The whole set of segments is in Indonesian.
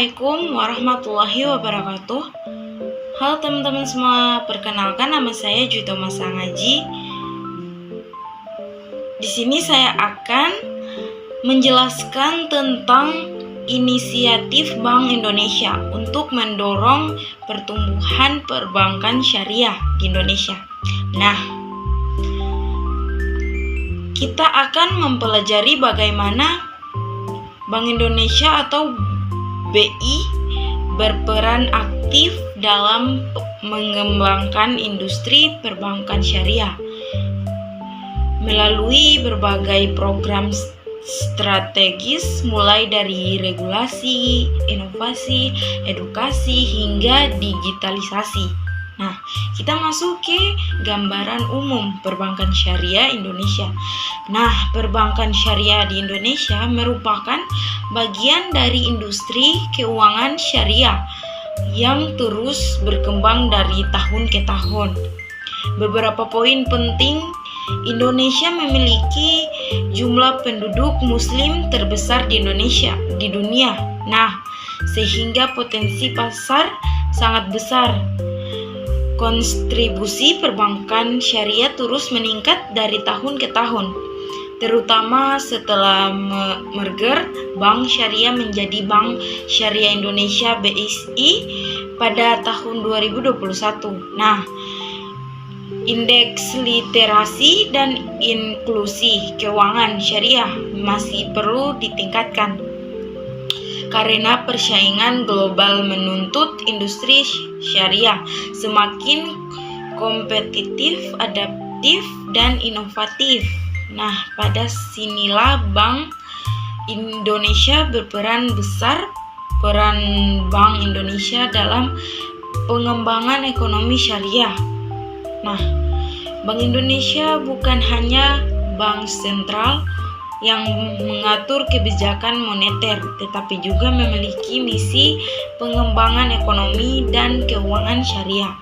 Assalamualaikum warahmatullahi wabarakatuh. Halo teman-teman semua, perkenalkan nama saya Juito Masangaji. Di sini saya akan menjelaskan tentang inisiatif Bank Indonesia untuk mendorong pertumbuhan perbankan syariah di Indonesia. Nah, kita akan mempelajari bagaimana Bank Indonesia atau BI berperan aktif dalam mengembangkan industri perbankan syariah melalui berbagai program strategis mulai dari regulasi, inovasi, edukasi hingga digitalisasi. Nah, kita masuk ke gambaran umum perbankan syariah Indonesia. Nah, perbankan syariah di Indonesia merupakan bagian dari industri keuangan syariah yang terus berkembang dari tahun ke tahun. Beberapa poin penting: Indonesia memiliki jumlah penduduk muslim terbesar di dunia. Nah, sehingga potensi pasar sangat besar. Kontribusi perbankan syariah terus meningkat dari tahun ke tahun, terutama setelah merger Bank Syariah menjadi Bank Syariah Indonesia (BSI) pada tahun 2021. Nah, indeks literasi dan inklusi keuangan syariah masih perlu ditingkatkan karena persaingan global menuntut industri syariah semakin kompetitif, adaptif, dan inovatif. Nah, pada sinilah Bank Indonesia berperan besar. Peran Bank Indonesia dalam pengembangan ekonomi syariah. Nah, Bank Indonesia bukan hanya bank sentral yang mengatur kebijakan moneter, tetapi juga memiliki misi pengembangan ekonomi dan keuangan syariah.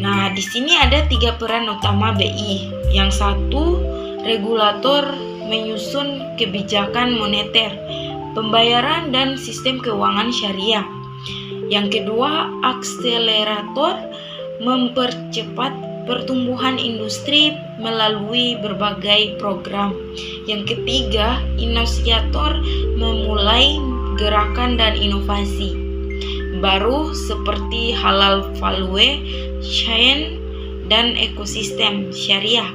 Nah, di sini ada 3 peran utama BI. Yang satu, regulator menyusun kebijakan moneter, pembayaran, dan sistem keuangan syariah. Yang kedua, akselerator mempercepat pertumbuhan industri melalui berbagai program. Yang ketiga, inisiator memulai gerakan dan inovasi baru seperti halal value chain dan ekosistem syariah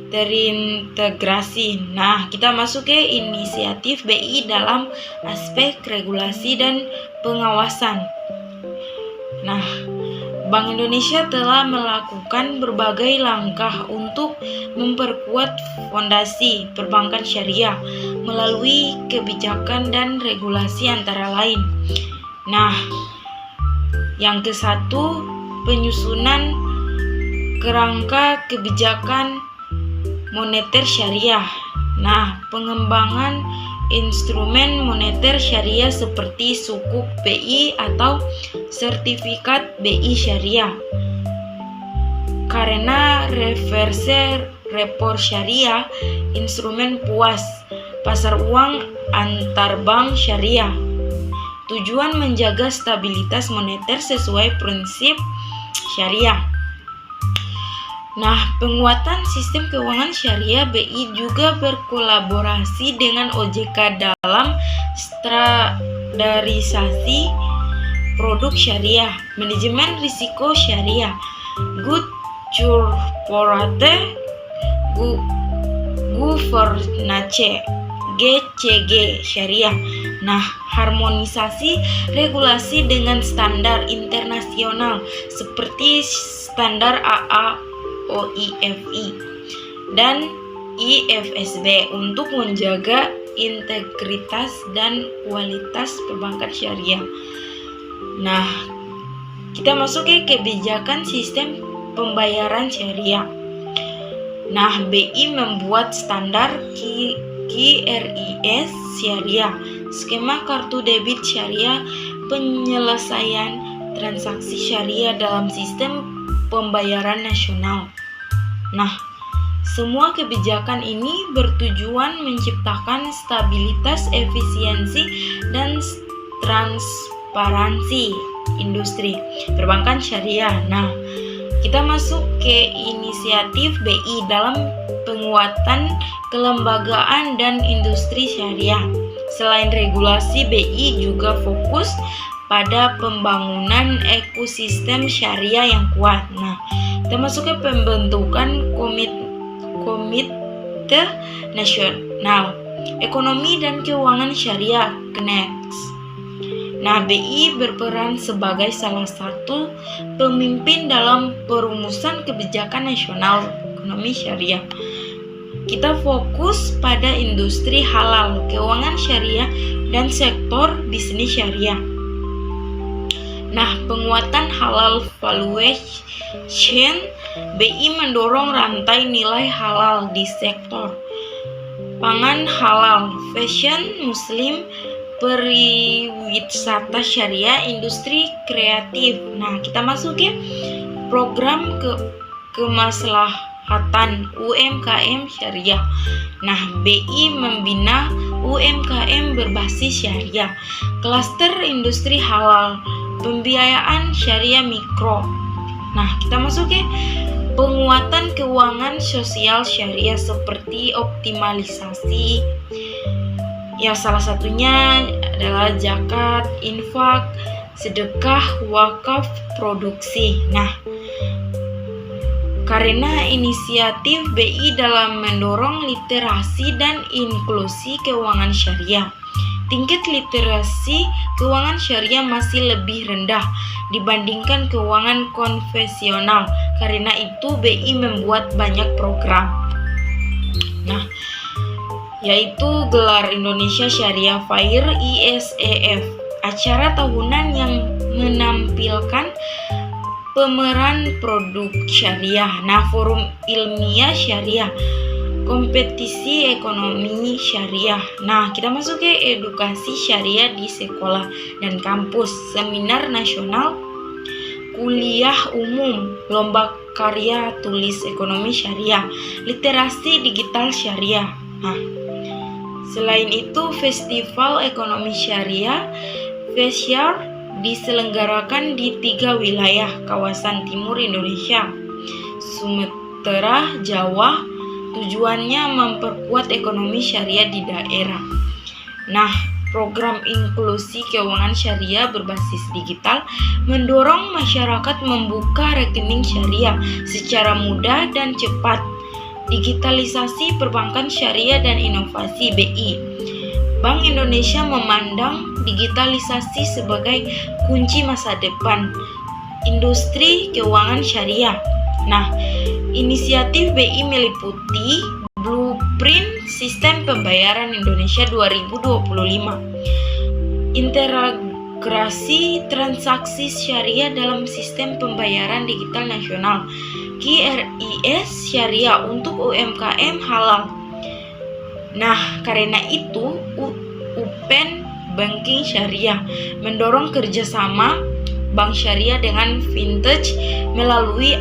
terintegrasi. Nah, kita masuk ke inisiatif BI dalam aspek regulasi dan pengawasan. Nah, Bank Indonesia telah melakukan berbagai langkah untuk memperkuat fondasi perbankan syariah melalui kebijakan dan regulasi antara lain. Nah, yang ke-1, penyusunan kerangka kebijakan moneter syariah. Nah, pengembangan instrumen moneter syariah seperti sukuk BI atau sertifikat BI syariah. Karena reverse repo syariah, instrumen puas, pasar uang antar bank syariah. Tujuan menjaga stabilitas moneter sesuai prinsip syariah. Nah, penguatan sistem keuangan syariah BI juga berkolaborasi dengan OJK dalam standarisasi produk syariah, manajemen risiko syariah, good corporate governance (GCG) syariah. Nah, harmonisasi regulasi dengan standar internasional seperti standar AA OIFI dan IFSB untuk menjaga integritas dan kualitas perbankan syariah. Nah, kita masuk ke kebijakan sistem pembayaran syariah. Nah, BI membuat standar QRIS syariah, skema kartu debit syariah, penyelesaian transaksi syariah dalam sistem pembayaran nasional. Nah, Semua kebijakan ini bertujuan menciptakan stabilitas, efisiensi, dan transparansi industri perbankan syariah. Nah, kita masuk ke inisiatif BI dalam penguatan kelembagaan dan industri syariah. Selain regulasi, BI juga fokus pada pembangunan ekosistem syariah yang kuat. Nah, kita masuk ke pembentukan Komite Nasional Ekonomi dan Keuangan Syariah (KNES). Nah, BI berperan sebagai salah satu pemimpin dalam perumusan kebijakan nasional ekonomi syariah. Kita fokus pada industri halal, keuangan syariah, dan sektor bisnis syariah. Nah, penguatan halal valuation, BI mendorong rantai nilai halal di sektor pangan halal, fashion muslim, pariwisata syariah, industri kreatif. Nah, kita masuk ya program kemaslahatan UMKM syariah. Nah, BI membina UMKM berbasis syariah, klaster industri halal, pembiayaan syariah mikro. Nah, kita masuk ya penguatan keuangan sosial syariah seperti optimalisasi. Ya, salah satunya adalah zakat, infak, sedekah, wakaf, produksi. Nah, karena inisiatif BI dalam mendorong literasi dan inklusi keuangan syariah, tingkat literasi keuangan syariah masih lebih rendah dibandingkan keuangan konvensional. Karena itu BI membuat banyak program. Nah, yaitu gelar Indonesia Syariah Fair ISEF, acara tahunan yang menampilkan pemeran produk syariah. Nah, forum ilmiah syariah, kompetisi ekonomi syariah. Nah, kita masuk ke edukasi syariah di sekolah dan kampus, seminar nasional, kuliah umum, lomba karya tulis ekonomi syariah, literasi digital syariah. Nah, selain itu festival ekonomi syariah FESYAR diselenggarakan di 3 wilayah kawasan timur Indonesia, Sumatera, Jawa. Tujuannya memperkuat ekonomi syariah di daerah. Nah, program inklusi keuangan syariah berbasis digital mendorong masyarakat membuka rekening syariah secara mudah dan cepat. Digitalisasi perbankan syariah dan inovasi BI. Bank Indonesia memandang digitalisasi sebagai kunci masa depan industri keuangan syariah. Nah, inisiatif BI meliputi Blueprint Sistem Pembayaran Indonesia 2025, integrasi transaksi syariah dalam sistem pembayaran digital nasional, QRIS syariah untuk UMKM halal. Nah, karena itu Open Banking Syariah mendorong kerjasama bank syariah dengan fintech melalui